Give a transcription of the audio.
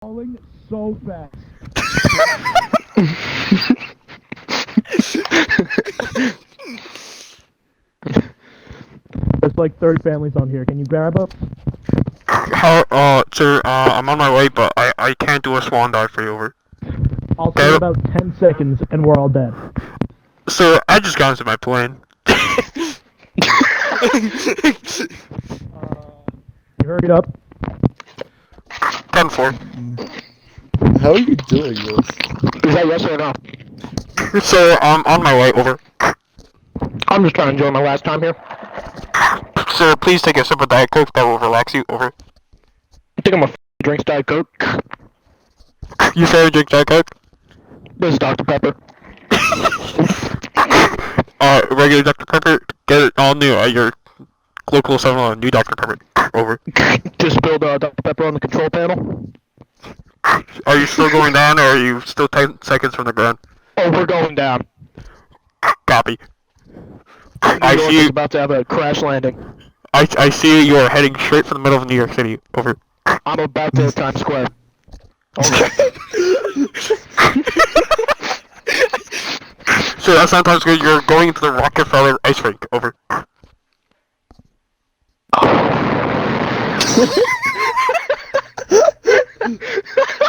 Falling so fast. There's like 30 families on here. Can you grab up? Sir, I'm on my way, but I can't do a swan dive for you, over. I'll say about 10 seconds and we're all dead. Sir, I just got into my plane. You hurried up. 10-4. How are you doing this? Is that yes or no? Sir, I'm on my way, over. I'm just trying to enjoy my last time here. Sir, please take a sip of Diet Coke. That will relax you, over. I think I'm a drink Diet Coke. You say you drink Diet Coke? This is Dr. Pepper. Regular Dr. Pepper, get it all new at your local 7-Eleven. New Dr. Pepper, over. Just spilled Dr. Pepper on the control panel. Are you still going down, or are you still 10 seconds from the ground? Oh, we're going down. Copy. New York is about to have a crash landing. I see you are heading straight for the middle of New York City, over. I'm about to hit Times Square. Over. Sir, that's not Times Square. You're going into the Rockefeller ice rink, over.